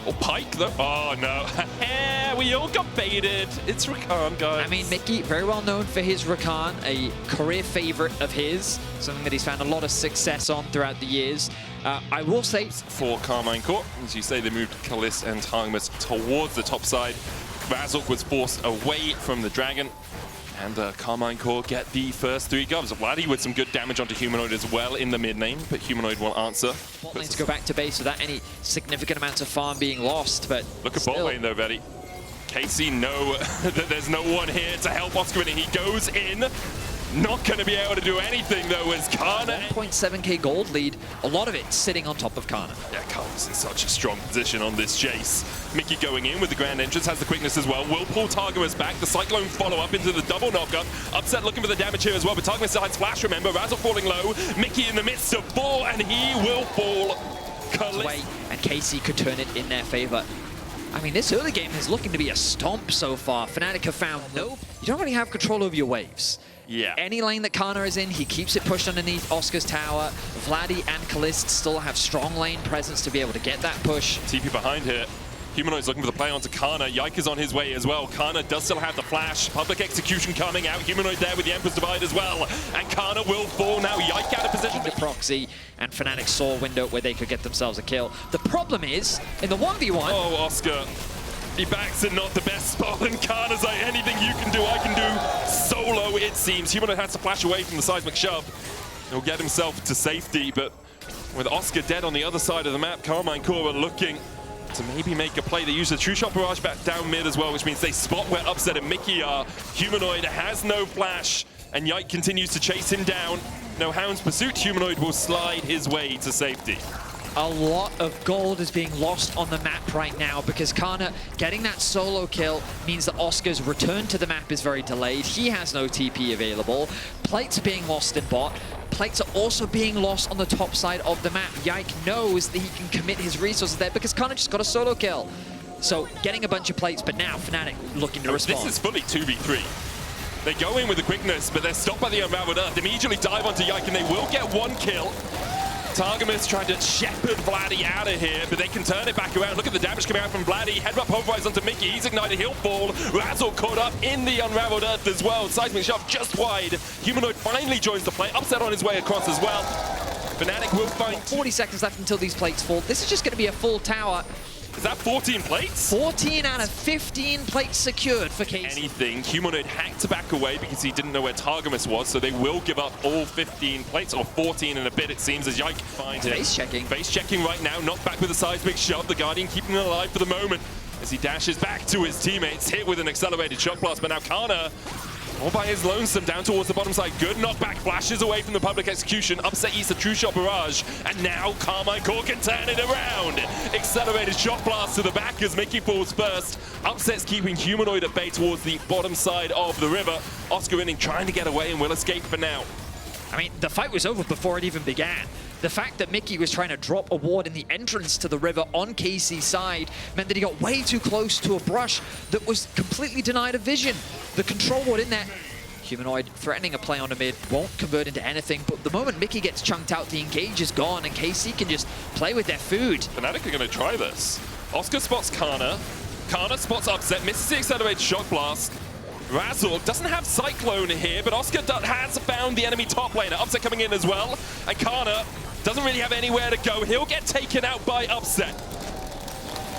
Oh, Pike though. Oh no. We all got baited. It's Rakan, guys. I mean, Mickey, very well known for his Rakan, a career favorite of his, something that he's found a lot of success on throughout the years. I will say... For Karmine Corp, as you say, they moved Kalist and Targamas towards the top side. KazaLoLL was forced away from the Dragon. And Karmine Corp get the first 3 govs. Vladdy with some good damage onto Humanoid as well in the mid lane, but Humanoid won't answer. Bot lane to go back to base without any significant amounts of farm being lost, but look at bot lane though, Vladdy. Casey know that there's no one here to help Oscar, and he goes in. Not going to be able to do anything though as Kana. 1.7k gold lead, a lot of it sitting on top of Kana. Yeah, Kana's in such a strong position on this chase. Mickey going in with the grand entrance, has the quickness as well. Will pull Targamas back. The Cyclone follow up into the double knockup. Upset looking for the damage here as well, but Targamas still has flash, remember. KazaLoLL falling low. Mickey in the midst of 4, and he will fall. Away, and Casey could turn it in their favor. I mean, this early game is looking to be a stomp so far. Fnatic have found you don't really have control over your waves. Yeah. Any lane that Kana is in, he keeps it pushed underneath Oscar's tower. Vladdy and Kalist still have strong lane presence to be able to get that push. TP behind here. Humanoid's looking for the play onto Kana. Yike is on his way as well. Kana does still have the flash. Public execution coming out. Humanoid there with the Emperor's Divide as well. And Kana will fall now. Yike out of position. The proxy, and Fnatic saw a window where they could get themselves a kill. The problem is, in the 1v1... Oh, Oscar. He backs in not the best spot, and Kana's like, anything you can do, I can do solo, it seems. Humanoid has to flash away from the seismic shove. He'll get himself to safety, but with Oscar dead on the other side of the map, Karmine Corp are looking to maybe make a play. They use the True Shot Barrage back down mid as well, which means they spot where Upset and Mickey are. Humanoid has no flash, and Yike continues to chase him down. No Hound's Pursuit. Humanoid will slide his way to safety. A lot of gold is being lost on the map right now because Kana getting that solo kill means that Oscar's return to the map is very delayed. He has no TP available. Plates are being lost in bot. Plates are also being lost on the top side of the map. Yike knows that he can commit his resources there because Kana just got a solo kill. So getting a bunch of plates, but now Fnatic looking to respond. This is fully 2v3. They go in with the quickness, but they're stopped by the Unraveled Earth. Immediately dive onto Yike, and they will get 1 kill. Targamas trying to shepherd Vladdy out of here, but they can turn it back around. Look at the damage coming out from Vladdy. Headbutt pulverized onto Mickey. He's ignited. He'll fall. KazaLoLL caught up in the Unraveled Earth as well. Seismic shove just wide. Humanoid finally joins the play. Upset on his way across as well. Fnatic will find 40 seconds left until these plates fall. This is just going to be a full tower. Is that 14 plates? 14 out of 15 plates secured for Casey. Anything. Humanoid had to back away because he didn't know where Targamas was, so they will give up all 15 plates, or 14 in a bit, it seems, as Yike finds it. Face checking. Face checking right now, knocked back with a seismic shove. The Guardian keeping him alive for the moment as he dashes back to his teammates, hit with an accelerated shock blast, but now Kana all by his lonesome down towards the bottom side. Good knockback, flashes away from the public execution. Upset eats the True Shot Barrage, and now Karmine Corp can turn it around. Accelerated shot blast to the back as Mickey falls first. Upset's keeping Humanoid at bay towards the bottom side of the river. Oscar Inning trying to get away and will escape for now. I mean, the fight was over before it even began. The fact that Mickey was trying to drop a ward in the entrance to the river on Casey's side meant that he got way too close to a brush that was completely denied of vision. The control ward in there, Humanoid threatening a play on the mid, won't convert into anything, but the moment Mickey gets chunked out, the engage is gone, and KC can just play with their food. Fnatic are going to try this. Oscar spots Kana. Kana spots Upset, misses the accelerated shock blast. KazaLoLL doesn't have Cyclone here, but Oscar has found the enemy top laner. Upset coming in as well, and Kana doesn't really have anywhere to go. He'll get taken out by Upset.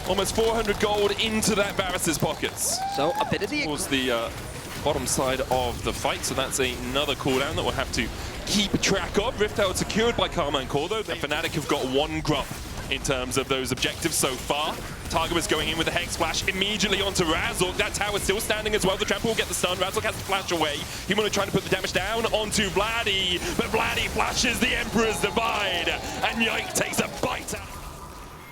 Almost 400 gold into that Varus's pockets. So a bit of the... Towards the bottom side of the fight, so that's another cooldown that we'll have to keep track of. Rift Herald secured by Karmine Corp, though. Fnatic have got 1 grub in terms of those objectives so far. Targamas going in with the Hex Flash immediately onto KazaLoLL. That tower's still standing as well. The trample will get the stun. KazaLoLL has to flash away. Humanoid trying to put the damage down onto Vladdy, but Vladdy flashes the Emperor's Divide, and Yike takes a bite out.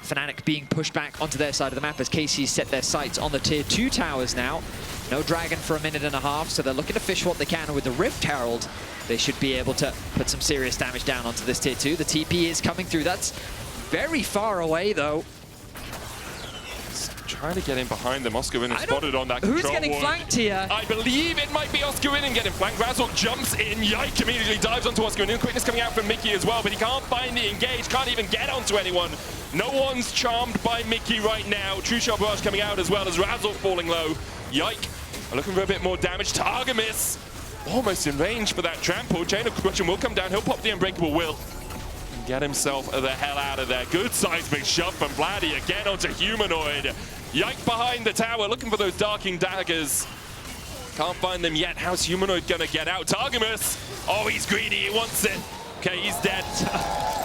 Fnatic being pushed back onto their side of the map as KC set their sights on the tier 2 towers now. No Dragon for a minute and a half, so they're looking to fish what they can. With the Rift Herald, they should be able to put some serious damage down onto this tier 2. The TP is coming through. That's very far away, though. trying to get in behind them. Oscar spotted on that Who's control getting ward. flanked here? I believe it might be Oscar getting flanked. Razork jumps in. Yike immediately dives onto Oscar. Quickness coming out from Mickey as well, but he can't find the engage. Can't even get onto anyone. No one's charmed by Mickey right now. True Shot Barrage coming out as well as Razork falling low. Yike looking for a bit more damage. Targamas almost in range for that trample. Chain of Corruption will come down. He'll pop the Unbreakable Will. Get himself the hell out of there. Good seismic shove from Vladdy again onto Humanoid. Yike behind the tower, looking for those Darking Daggers. Can't find them yet. How's Humanoid gonna get out? Targamas! Oh, he's greedy, he wants it. Okay, he's dead.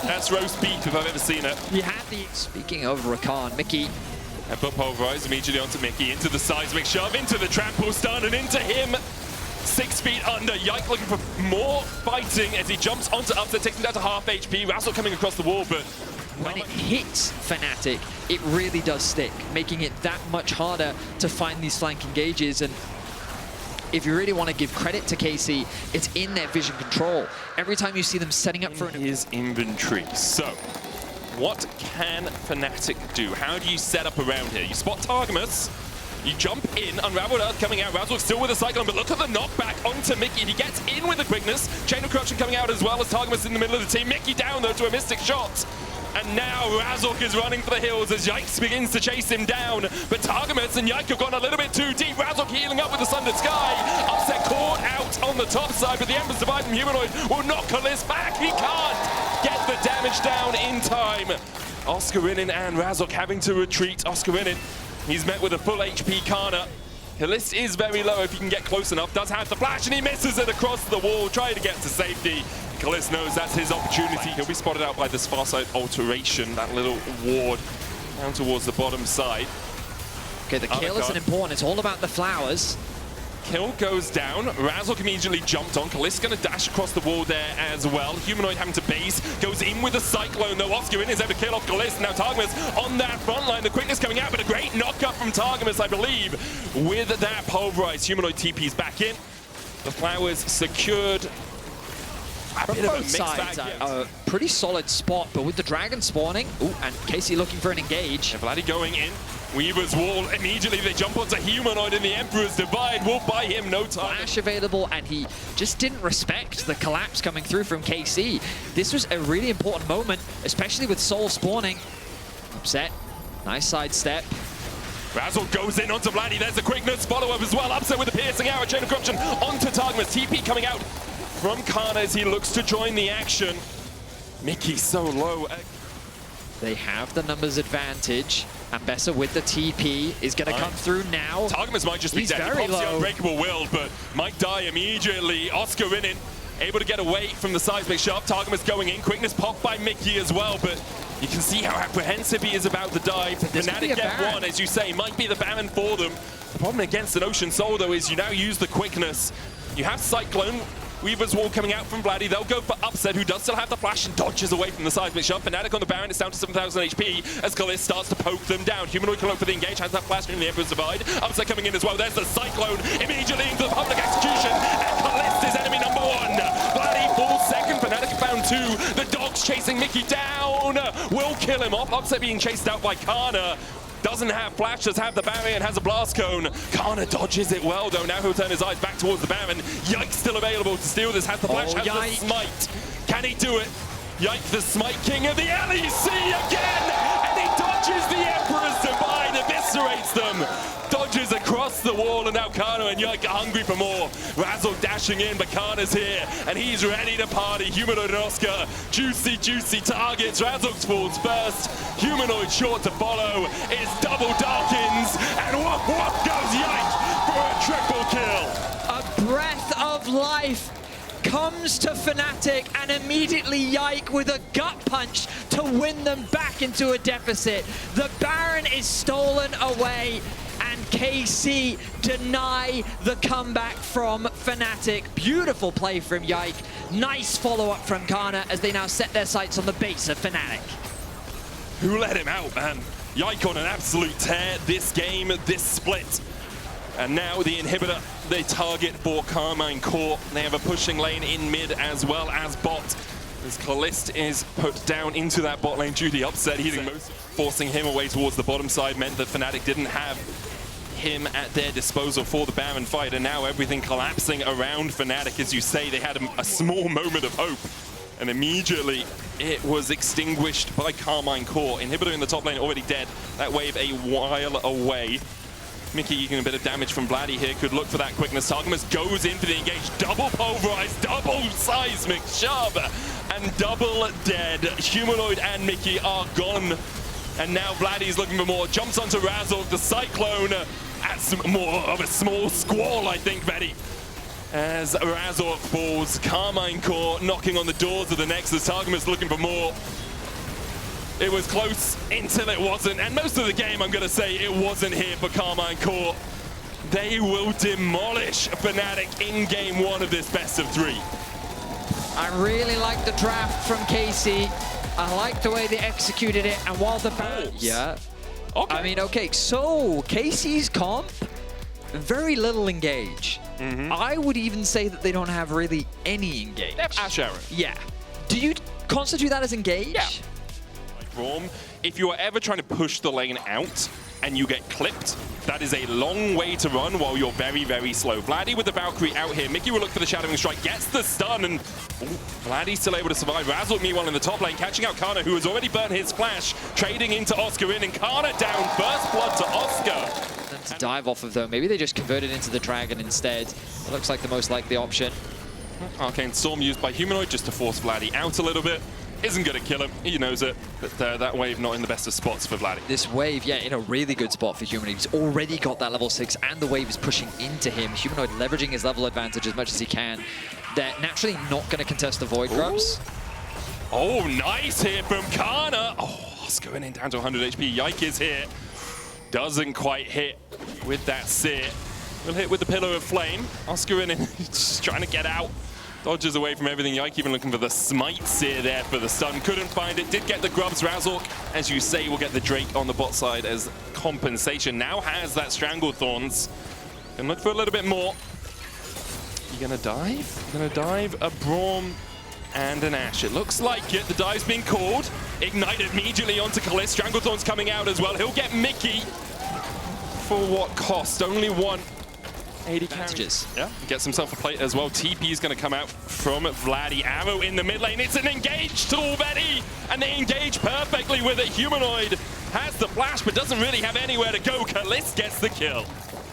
That's roast beef if I've ever seen it. You had the, speaking of Rakan, Mickey. And but pulverized immediately onto Mickey, into the seismic shove, into the trample stun, and into him. 6 feet under. Yike looking for more fighting as he jumps onto Upset, takes him down to half HP. Razzle coming across the wall, but when it hits Fnatic, it really does stick, making it that much harder to find these flank engages. And if you really want to give credit to KC, it's in their vision control. Every time you see them setting up for his inventory. So, what can Fnatic do? How do you set up around here? You spot Targamas. You jump in, Unraveled Earth coming out, Razzle still with a Cyclone, but look at the knockback onto Mickey. He gets in with the quickness. Chain of Corruption coming out as well as Targamas in the middle of the team. Mickey down though to a Mystic Shot. And now Razork is running for the hills as Yikes begins to chase him down. But Targamas and Yike have gone a little bit too deep. Razork healing up with the Sundered Sky. Upset caught out on the top side, but the Embers Divide from Humanoid will knock Kalist back. He can't get the damage down in time. Oscarinin and Razork having to retreat. Oscarinin, he's met with a full HP Kana. Kalist is very low if he can get close enough. Does have the flash and he misses it across the wall, trying to get to safety. Kalist knows that's his opportunity. He'll be spotted out by this far side alteration, that little ward down towards the bottom side. Okay, the kill isn't important. It's all about the flowers. Kill goes down. Razork immediately jumped on. Kalist going to dash across the wall there as well. Humanoid having to base. Goes in with a Cyclone though. Oscar is able to kill off Kalist. Now Targamas on that front line. The quickness coming out, but a great knock-up from Targamas, I believe. With that pulverized, Humanoid TP's back in. The flowers secured. From both sides, a pretty solid spot, but with the dragon spawning, and Casey looking for an engage. And Vladdy going in. Weaver's Wall, immediately they jump onto Humanoid and the Emperor's Divide will buy him no time. Flash available, and he just didn't respect the collapse coming through from KC. This was a really important moment, especially with Soul spawning. Upset, nice sidestep. Razzle goes in onto Vladdy, there's the quickness, follow-up as well. Upset with the piercing arrow, Chain of Corruption onto Targamas. TP coming out from Kana as he looks to join the action. Mickey so low. They have the numbers advantage, and Bessa with the TP is going to come through now. Targamas might just be dead. Very he pops low. the Unbreakable Will, but might die immediately. Oscar in it, able to get away from the seismic shove. Targamas going in, quickness popped by Mickey as well, but you can see how apprehensive he is about the dive. Fnatic get one, as you say, might be the Baron for them. The problem against an Ocean Soul, though, is you now use the quickness. You have Cyclone. Weaver's Wall coming out from Vladdy. They'll go for Upset, who does still have the flash and dodges away from the seismic shove. Fnatic on the Baron is down to 7,000 HP as Kalist starts to poke them down. Humanoid can look for the engage, has that flash in the Emperor's Divide. Upset coming in as well. There's the Cyclone immediately into the public execution. And Kalist is enemy number one. Vladdy falls second. Fnatic found two. The dogs chasing Mickey down. Will kill him off. Upset being chased out by Kana. Doesn't have flash, does have the barrier and has a blast cone. Kana dodges it well though. Now he'll turn his eyes back towards the Baron. Yike still available to steal this. Has the flash, has the smite. Can he do it? Yike, the smite king of the LEC again! And he dodges the Emperor's Divide, eviscerates them. Dodges across the wall, and now Kana and Yike are hungry for more. Razzle dashing in, but Kana's here, and he's ready to party. Humanoid and Oscar, juicy, juicy targets. Razzle falls first. Humanoid short to follow. It's double Darkins, and whoop goes Yike for a triple kill. A breath of life comes to Fnatic, and immediately Yike with a gut punch to win them back into a deficit. The Baron is stolen away, and KC deny the comeback from Fnatic. Beautiful play from Yike. Nice follow-up from Kana as they now set their sights on the base of Fnatic. Who let him out, man? Yike on an absolute tear this game, this split. And now the inhibitor, they target for Karmine Corp. They have a pushing lane in mid as well as bot. As Kalist is put down into that bot lane due to the upset, forcing him away towards the bottom side meant that Fnatic didn't have him at their disposal for the Baron fight, and now everything collapsing around Fnatic. As you say, they had a small moment of hope, and immediately it was extinguished by Karmine Corp. Inhibitor in the top lane already dead. That wave a while away. Mickey eking a bit of damage from Vladdy here, could look for that quickness. Targamas goes into the engage, double pulverized, double seismic shove, and double dead. Humanoid and Mickey are gone. And now Vladdy's looking for more, jumps onto Razzle, the Cyclone adds more of a small squall, I think, Betty. As Razzle falls, Karmine Corp knocking on the doors of the Nexus. Targamas looking for more. It was close until it wasn't, and most of the game, I'm going to say, it wasn't here for Karmine Corp. They will demolish Fnatic in game one of this best of three. I really like the draft from Casey. I like the way they executed it, and while the yeah. Okay. I mean, okay, so Casey's comp, very little engage. I would even say that they don't have really any engage. They have Ash Arrow. Yeah. Do you constitute that as engage? Yeah. If you are ever trying to push the lane out and you get clipped, that is a long way to run while you're very, very slow. Vladdy with the Valkyrie out here. Mickey will look for the Shadowing Strike, gets the stun, and Vladdy's still able to survive. Razzle, meanwhile, in the top lane, catching out Kana, who has already burnt his flash, trading into Oscar in, and Kana down. First blood to Oscar. Them to dive off of, though. Maybe they just converted into the Dragon instead. It looks like the most likely option. Arcane Storm used by Humanoid just to force Vladdy out a little bit. Isn't going to kill him, he knows it, but that wave not in the best of spots for Vladdy. This wave, yeah, in a really good spot for Humanoid. He's already got that level 6, and the wave is pushing into him. Humanoid leveraging his level advantage as much as he can. They're naturally not going to contest the Void Grubs. Oh, nice here from Kana. Oh, Oscar in down to 100 HP. Yike is here. Doesn't quite hit with that Seer. Will hit with the Pillar of Flame. Oscar in just trying to get out. Dodges away from everything. Yike even looking for the Smite Seer there for the stun. Couldn't find it. Did get the Grubs. Razork, as you say, will get the Drake on the bot side as compensation. Now has that Strangled Thorns. Can look for a little bit more. You gonna dive? Gonna dive a Braum and an Ashe. It looks like it. The dive's being called. Ignite immediately onto Kalist. Strangled Thorns coming out as well. He'll get Mickey. For what cost? Only one. 80 carries. Yeah, gets himself a plate as well. TP is going to come out from Vladdy. Arrow in the mid lane. It's an engage tool already, and they engage perfectly with it. Humanoid has the flash, but doesn't really have anywhere to go. Kalist gets the kill.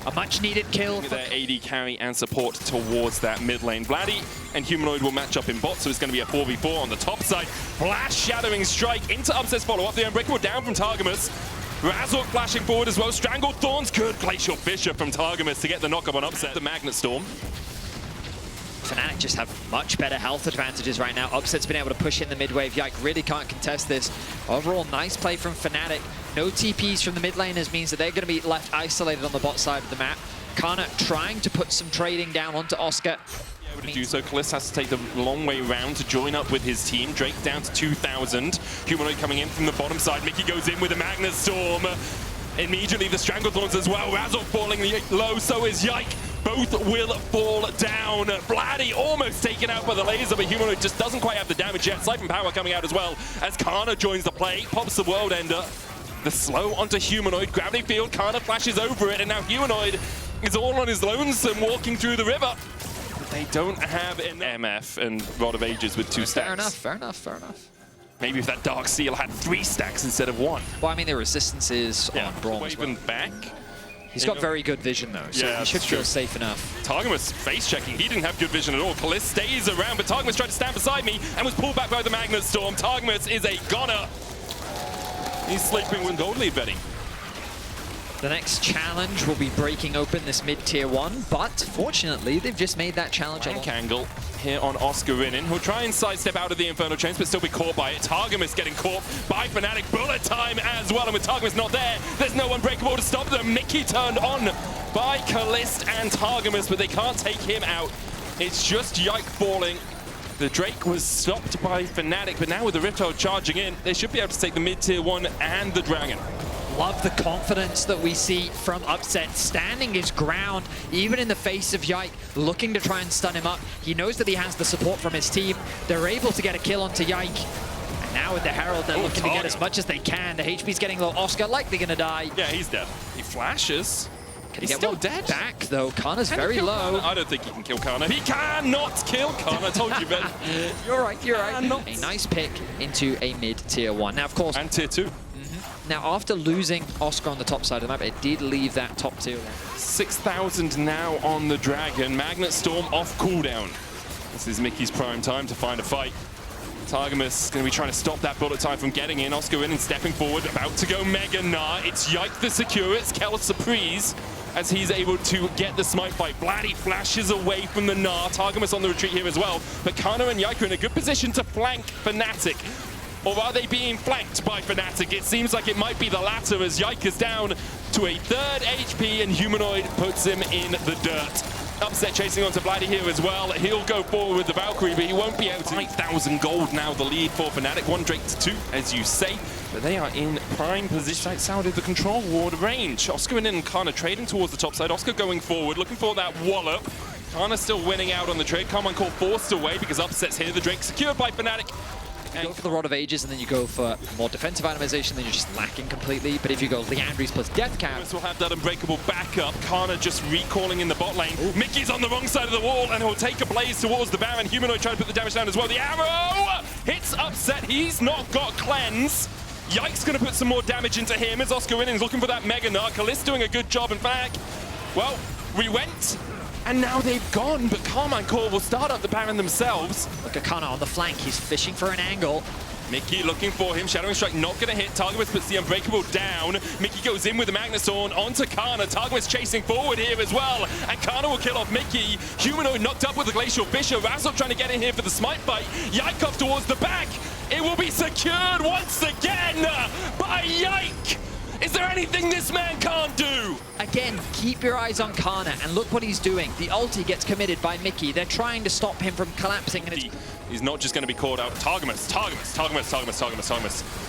A much-needed kill. Their AD carry and support towards that mid lane. Vladdy and Humanoid will match up in bot, so it's going to be a 4v4 on the top side. Flash Shadowing Strike into Upset's follow-up. The Unbreakable down from Targamas. Razork flashing forward as well. Strangled Thorns. Good Glacial Fissure from Targamas to get the knock-up on Upset. The Magnet Storm. Fnatic just have much better health advantages right now. Upset's been able to push in the mid-wave. Yike really can't contest this. Overall, nice play from Fnatic. No TPs from the mid laners means that they're going to be left isolated on the bot side of the map. Kana trying to put some trading down onto Oscar. Able to do so. Kalist has to take the long way round to join up with his team. Drake down to 2,000. Humanoid coming in from the bottom side. Mickey goes in with a Magnet Storm. Immediately the Strangled Thorns as well. Razzle falling low, so is Yike. Both will fall down. Vladdy almost taken out by the laser, but Humanoid just doesn't quite have the damage yet. Siphon Power coming out as well as Kana joins the play. Pops the World Ender. The slow onto Humanoid. Gravity Field. Kana flashes over it, and now Humanoid is all on his lonesome walking through the river. They don't have an MF and Rod of Ages with 2 stacks. Fair enough, fair enough, fair enough. Maybe if that Dark Seal had 3 stacks instead of 1. Well, I mean, the resistance is on Braum as well. Waving back. He's got very good vision, though, so he should feel safe enough. Targamas face-checking. He didn't have good vision at all. Kalist stays around, but Targamas tried to stand beside me and was pulled back by the Magnet Storm. Targamas is a goner. He's sleeping with gold lead betting. The next challenge will be breaking open this mid-tier 1, but fortunately, they've just made that challenge. Rank angle here on Oscar Rinin. He'll try and sidestep out of the Infernal Chains, but still be caught by it. Targamas getting caught by Fnatic. Bullet time as well, and with Targamas not there, there's no Unbreakable to stop them. Mickey turned on by Kalist and Targamas, but they can't take him out. It's just Yike falling. The Drake was stopped by Fnatic, but now with the Rift Hold charging in, they should be able to take the mid-tier 1 and the Dragon. love the confidence that we see from Upset, standing his ground, even in the face of Yike, looking to try and stun him up. He knows that he has the support from his team. They're able to get a kill onto Yike. And now with the Herald, they're looking to get as much as they can. The HP's getting low. Oscar likely gonna die. Yeah, he's dead. He flashes. Can He's he get still one dead. back, though? Kana's very low. Kana? I don't think he can kill Kana. He cannot kill Kana. I told you, Ben. You're right, you're right. A nice pick into a mid-tier 1. Now, of course... And tier 2. Now, after losing Oscar on the top side of the map, it did leave that top tier 1. 6,000 now on the Dragon. Magnet Storm off cooldown. This is Mickey's prime time to find a fight. Targamas is going to be trying to stop that bullet time from getting in. Oscar in and stepping forward, about to go Mega Gnar. It's Yike the Secure, it's Kel Surprise as he's able to get the smite fight. Blatty flashes away from the Gnar. Targamas on the retreat here as well. But Kana and Yike are in a good position to flank Fnatic. Or are they being flanked by Fnatic? It seems like it might be the latter as Yike is down to a 3rd HP and Humanoid puts him in the dirt. Upset chasing onto Blatty here as well. He'll go forward with the Valkyrie, but he won't be able to. 5,000 gold now the lead for Fnatic. 1 Drake to 2, as you say. But they are in prime position outside of the control ward range. Oscar and Kana trading towards the top side. Oscar going forward, looking for that wallop. Kana still winning out on the trade. Karmine Corp forced away because Upset's here. The Drake secured by Fnatic. You go for the Rod of Ages and then you go for more defensive itemization, then you're just lacking completely. But if you go Leandries plus Death Cap... Will have that unbreakable backup. Kana just recalling in the bot lane. Ooh. Mickey's on the wrong side of the wall and he'll take a blaze towards the Baron. Humanoid trying to put the damage down as well. The arrow hits Upset. He's not got cleanse. Yike's going to put some more damage into him as Oscar Winnings looking for that Mega Gnar. Kalist doing a good job. In fact, well, we went... And now they've gone, but Karmine Corp will start up the Baron themselves. Look at Kana on the flank. He's fishing for an angle. Mickey looking for him. Shadowing Strike not going to hit. Targamas puts the Unbreakable down. Mickey goes in with the Magnet Storm onto Kana. Targamas chasing forward here as well. And Kana will kill off Mickey. Humanoid knocked up with the Glacial Fissure. Razork trying to get in here for the smite fight. Yike off towards the back. It will be secured once again by Yike. Is there anything this man can't do? Again, keep your eyes on Kana and look what he's doing. The ulti gets committed by Mickey. They're trying to stop him from collapsing. And he's not just going to be called out. Targamas.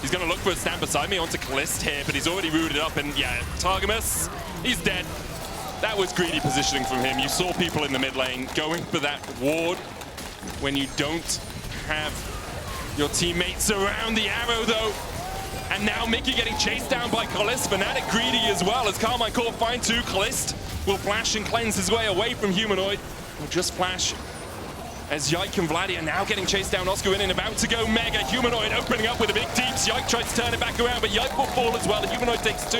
He's going to look for a stand beside me onto Kalist here, but he's already rooted up. And yeah, Targamas, he's dead. That was greedy positioning from him. You saw people in the mid lane going for that ward when you don't have your teammates around the arrow, though. And now Mickey getting chased down by Kalist. Fnatic greedy as well as Karmine Corp find 2. Kalist will flash and cleanse his way away from Humanoid. Will just flash as Yike and Vladdy are now getting chased down. Oscar in and about to go Mega. Humanoid opening up with a big deeps. Yike tries to turn it back around, but Yike will fall as well. The Humanoid takes 2.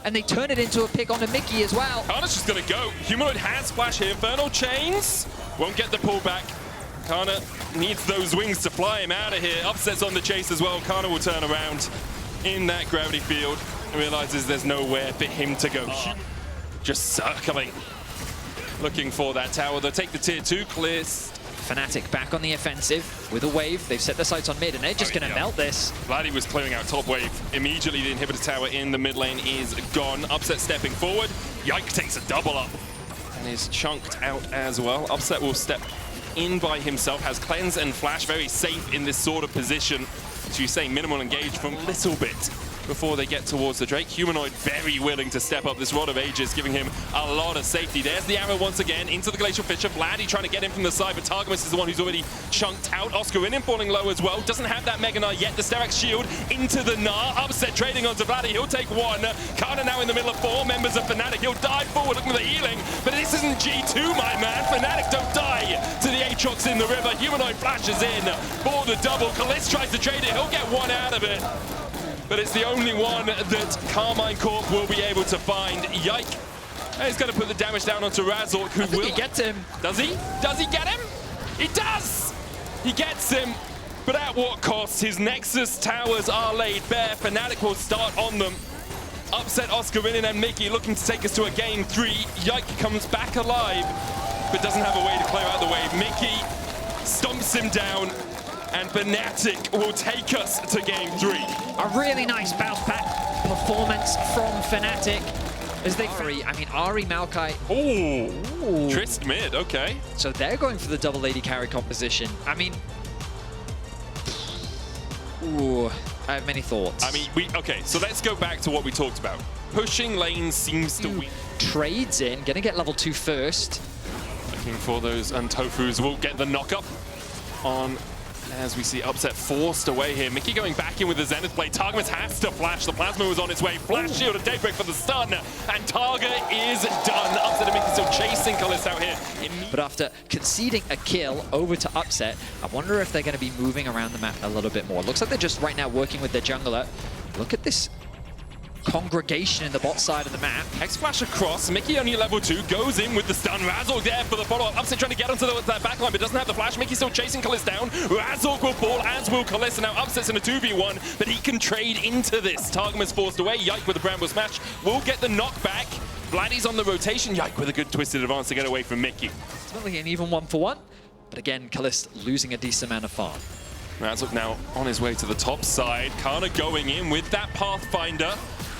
And they turn it into a pick onto Mickey as well. Kana's just going to go. Humanoid has flash here. Infernal Chains won't get the pullback. Kana needs those wings to fly him out of here. Upset's on the chase as well. Kana will turn around in that gravity field and realizes there's nowhere for him to go. Just circling, looking for that tower. They'll take the tier 2 clears. Fnatic back on the offensive with a wave. They've set their sights on mid and they're just going to melt this. Vladdy was clearing out top wave. Immediately the inhibitor tower in the mid lane is gone. Upset stepping forward. Yike takes a double up and is chunked out as well. Upset will step in by himself, has cleanse and flash, very safe in this sort of position. So you say minimal engage from a little bit before they get towards the Drake. Humanoid very willing to step up. This Rod of Ages giving him a lot of safety. There's the arrow once again into the Glacial Fissure. Vladdy trying to get in from the side, but Targamas is the one who's already chunked out. Oscar in him falling low as well. Doesn't have that Mega Gnar yet. The Sterak's shield into the Gnar. Upset trading onto Vladdy. He'll take 1. Kana now in the middle of 4 members of Fnatic. He'll dive forward looking for the healing, but this isn't G2, my man. Fnatic don't die to the Aatrox in the river. Humanoid flashes in for the double. Kalist tries to trade it. He'll get 1 out of it. But it's the only one that Karmine Corp will be able to find. Yike. And he's going to put the damage down onto Razork, who will... He gets him. Does he? Does he get him? He does! He gets him. But at what cost? His Nexus towers are laid bare. Fnatic will start on them. Upset Oscar Rinnin and Mickey looking to take us to a game 3. Yike comes back alive, but doesn't have a way to clear out the wave. Mickey stomps him down. And Fnatic will take us to game 3. A really nice bounce back performance from Fnatic. As they Ari, Maokai. Oh, Trist mid, okay. So they're going for the double lady carry composition. I mean, ooh. I have many thoughts. I mean, okay, so let's go back to what we talked about. Pushing lane seems to win. Trades in, gonna get level 2 first. Looking for those, and Tofus will get the knock-up on, as we see Upset forced away here. Mickey going back in with the Zenith blade. Targamas has to flash. The Plasma was on its way. Flash shield and Daybreak for the stun, and Targa is done. Upset and Mickey still chasing Kalist out here. But after conceding a kill over to Upset, I wonder if they're going to be moving around the map a little bit more. Looks like they're just right now working with their jungler. Look at this congregation in the bot side of the map. Hex flash across. Mickey only level 2 goes in with the stun. Razork there for the follow-up. Upset trying to get onto that backline, but doesn't have the flash. Mickey still chasing Kalist down. Razork will fall, as will Kalist. And now Upset's in a 2v1, but he can trade into this. Targamas forced away. Yike with the Bramble Smash will get the knockback. Vladdy's on the rotation. Yike with a good twisted advance to get away from Mickey. Ultimately an even 1-for-1, but again, Kalist losing a decent amount of farm. Razork now on his way to the top side. Kana going in with that Pathfinder.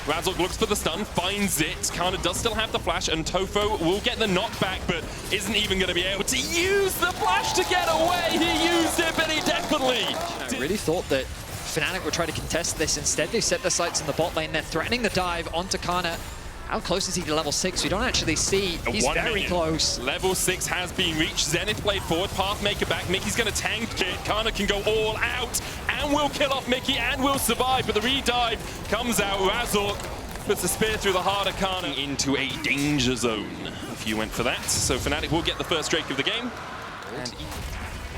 Razork looks for the stun, finds it. Kana does still have the flash, and Tofo will get the knockback, but isn't even going to be able to use the flash to get away. He used it, but he definitely... I really thought that Fnatic would try to contest this. Instead, they set their sights in the bot lane. They're threatening the dive onto Kana. How close is he to level 6? We don't actually see. He's very close. Level 6 has been reached. Zenith blade forward, Pathmaker back. Mickey's going to tank it. Kana can go all out and will kill off Mickey and will survive. But the re-dive comes out. Razork puts a spear through the heart of Kana into a danger zone, if you went for that. So Fnatic will get the first Drake of the game. And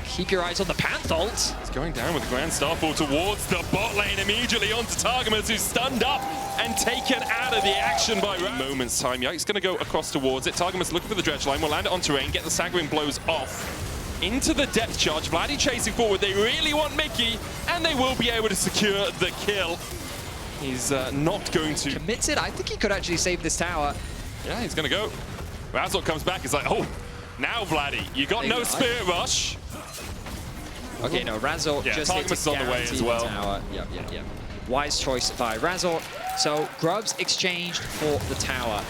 keep your eyes on the Panthult. He's going down with the Grand Starfall towards the bot lane immediately onto Targamas, who's stunned up and taken out of the action by moments time. Yike's going to go across towards it. Targamas looking for the dredge line, will land it on terrain, get the staggering blows off. Into the depth charge, Vladdy chasing forward. They really want Mickey, and they will be able to secure the kill. He's not going to... Commits it. I think he could actually save this tower. Yeah, he's going to go. Razork comes back. It's like, oh, now Vladdy, you got no Spirit Rush. Okay, no, Razork just hit Targamas on the way as well. Tower. Yep. Wise choice by Razork. So Grubs exchanged for the tower.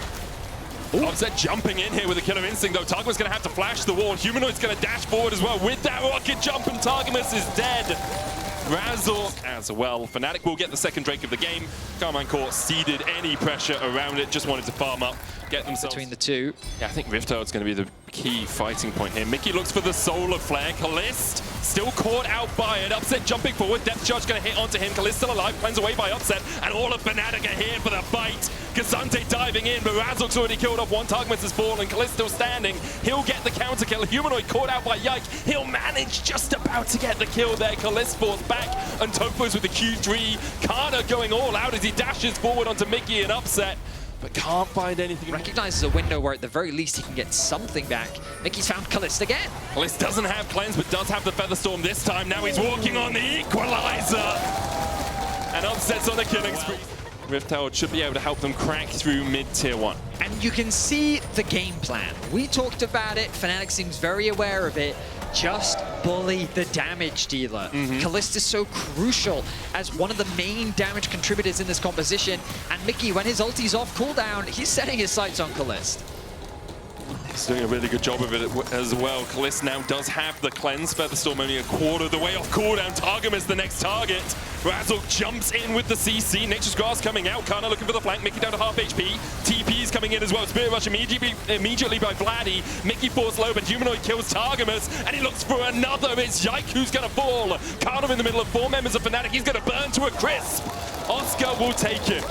Upset jumping in here with a Killer Instinct, though. Targamas going to have to flash the wall. Humanoid's going to dash forward as well with that rocket jump, and Targamas is dead. Razork as well. Fnatic will get the second Drake of the game. Karmine Corp ceded any pressure around it, just wanted to farm up, get themselves... Between the two. Yeah, I think Rift Herald's going to be the key fighting point here. Mickey looks for the Solar Flare. Kalist still caught out by it. Upset jumping forward. Depth charge going to hit onto him. Kalist still alive. Cleanse away by Upset. And all of Fnatic are here for the fight. Kazante diving in, but Razork's already killed off one. Targamas has fallen. Kalist still standing. He'll get the counter kill. Humanoid caught out by Yike. He'll manage just about to get the kill there. Kalist falls back, and Topo's with the Q3. Kana going all out as he dashes forward onto Mickey and Upset, but can't find anything. Recognizes a window where at the very least he can get something back. Mickey's found Kalist again. Kalist doesn't have cleanse, but does have the Featherstorm this time. Now he's walking on the Equalizer. And Upset's on a killing spree. Rift Herald should be able to help them crack through mid-tier 1. And you can see the game plan. We talked about it. Fnatic seems very aware of it. Just bully the damage dealer. Kalist is so crucial as one of the main damage contributors in this composition. And Mickey, when his ulti's off cooldown, he's setting his sights on Kalist. He's doing a really good job of it as well. Kalist now does have the cleanse. Featherstorm only a quarter of the way off cooldown. Targamas the next target. Razork jumps in with the CC. Nature's Grass coming out. Kana looking for the flank. Mickey down to half HP. TP's coming in as well. Spirit Rush immediately by Vladdy. Mickey falls low, but Humanoid kills Targamas, and he looks for another. It's Yike who's going to fall. Kana in the middle of 4 members of Fnatic. He's going to burn to a crisp. Oscar will take it.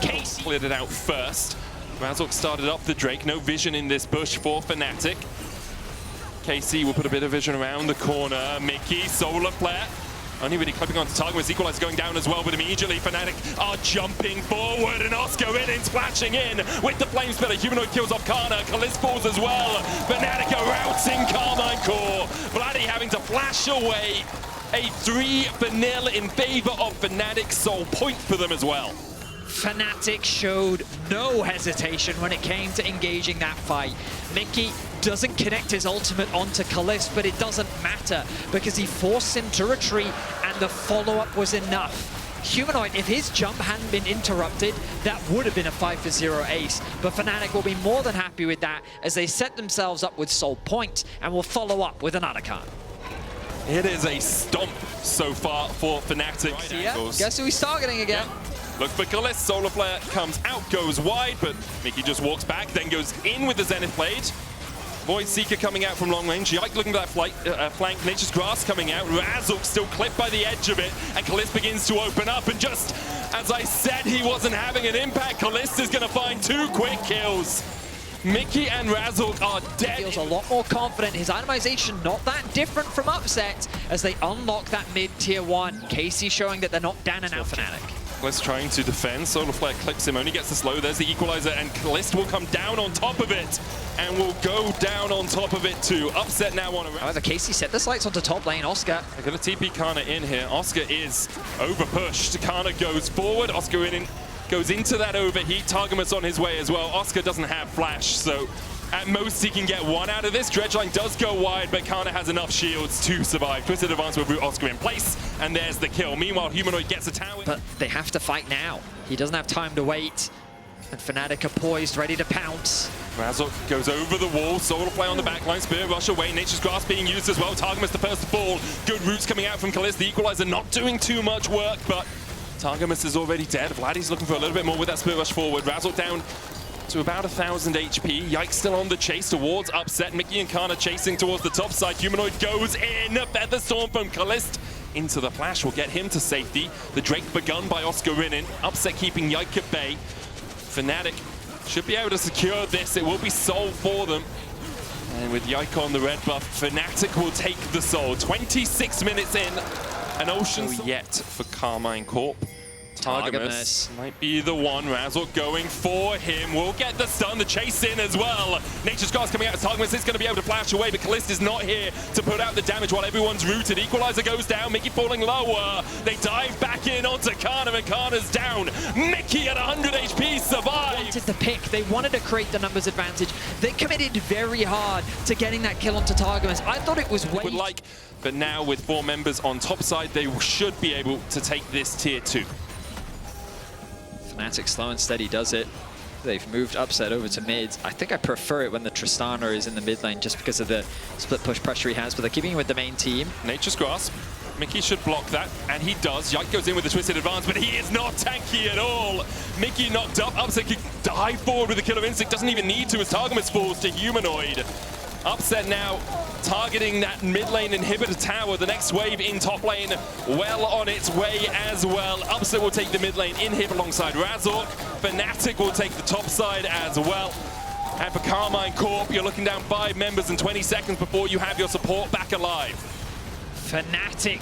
Casey cleared it out first. Razork started up the Drake. No vision in this bush for Fnatic. KC will put a bit of vision around the corner. Mickey, Solar Flare. Only really clipping onto Targamas. Equalizer going down as well, but immediately Fnatic are jumping forward, and Oscar in splashing in with the Flame Spiller. Humanoid kills off Kana. Kalist falls as well. Fnatic are routing Karmine Corp. Vladdy having to flash away. A 3-0 in favor of Fnatic. Sole point for them as well. Fnatic showed no hesitation when it came to engaging that fight. Mickey doesn't connect his ultimate onto Kalist, but it doesn't matter because he forced him to retreat and the follow-up was enough. Humanoid, if his jump hadn't been interrupted, that would have been a 5-0 ace. But Fnatic will be more than happy with that as they set themselves up with Soul Point and will follow up with another card. It is a stomp so far for Fnatic. Yeah, guess who he's targeting again? Yeah. Look for Kalist, Solar Flare comes out, goes wide, but Mickey just walks back, then goes in with the Zenith Blade. Void Seeker coming out from long range. Yike looking for that flank. Nature's Grass coming out. Razork still clipped by the edge of it. And Kalist begins to open up. And just as I said he wasn't having an impact, Kalist is going to find 2 quick kills. Mickey and Razork are dead. Feels a lot more confident. His itemization not that different from Upset as they unlock that mid-tier 1. Casey showing that they're not down and out Fnatic. Kalist trying to defend. Solar Flare clips him, only gets the slow. There's the equalizer, and Kalist will come down on top of it. And will go down on top of it too. Upset now on a... However, Casey set the sights onto top lane. Oscar. They're going to TP Kana in here. Oscar is over-pushed. Kana goes forward. Oscar goes into that overheat. Targamas on his way as well. Oscar doesn't have flash, so at most he can get 1 out of this. Dredgeline does go wide, but Kana has enough shields to survive. Twisted Advance will root Oscar in place, and there's the kill. Meanwhile, Humanoid gets a tower. But they have to fight now. He doesn't have time to wait. And Fnatic are poised, ready to pounce. Razork goes over the wall. Solar Flare on the backline. Spirit Rush away. Nature's Grasp being used as well. Targamas the first to fall. Good roots coming out from Kalist. The equalizer not doing too much work, but Targamas is already dead. Vladdy's looking for a little bit more with that Spirit Rush forward. Razork down to about 1,000 HP. Yike still on the chase towards Upset. Mickey and Kana chasing towards the top side. Humanoid goes in. Featherstorm from Kalist into the flash will get him to safety. The Drake begun by Oscar Rinin. Upset keeping Yike at bay. Fnatic should be able to secure this. It will be Soul for them. And with Yike on the red buff, Fnatic will take the Soul. 26 minutes in. An Ocean yet for Carmine Corp. Targamas might be the one. Razork going for him. Will get the stun. The chase in as well. Nature's Grass coming out. Targamas is going to be able to flash away, but Kalist is not here to put out the damage while everyone's rooted. Equalizer goes down. Mickey falling lower. They dive back in onto Kana, and Kana's down. Mickey at 100 HP survives. They wanted the pick. They wanted to create the numbers advantage. They committed very hard to getting that kill onto Targamas. I thought it was way... But now with 4 members on top side, they should be able to take this tier 2. Fnatic slow and steady does it. They've moved Upset over to mid. I think I prefer it when the Tristana is in the mid lane just because of the split push pressure he has, but they're keeping him with the main team. Nature's Grasp. Mickey should block that, and he does. Yike goes in with the Twisted Advance, but he is not tanky at all. Mickey knocked up. Upset can dive forward with the Killer Instinct. Doesn't even need to as Targamas falls to Humanoid. Upset now targeting that mid lane inhibitor tower. The next wave in top lane well on its way as well. Upset will take the mid lane inhib alongside Razork. Fnatic will take the top side as well. And for Karmine Corp, you're looking down 5 members in 20 seconds before you have your support back alive. Fnatic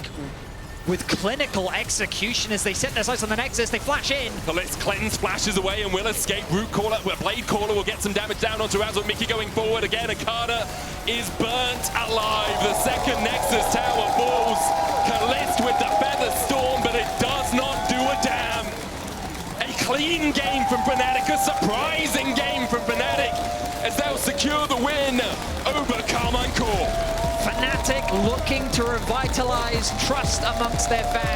with clinical execution as they set their sights on the Nexus. They flash in. Kalist cleanse flashes away and will escape. Root Caller, Blade Caller will get some damage down onto Razork. Mickey going forward again. Akada is burnt alive. The second Nexus tower falls. Kalist with the Feather Storm, but it does not do a damn. A clean game from Fnatic, a surprising game from Fnatic as they'll secure the win over Karmine Corp. Fnatic looking to revitalize trust amongst their fans.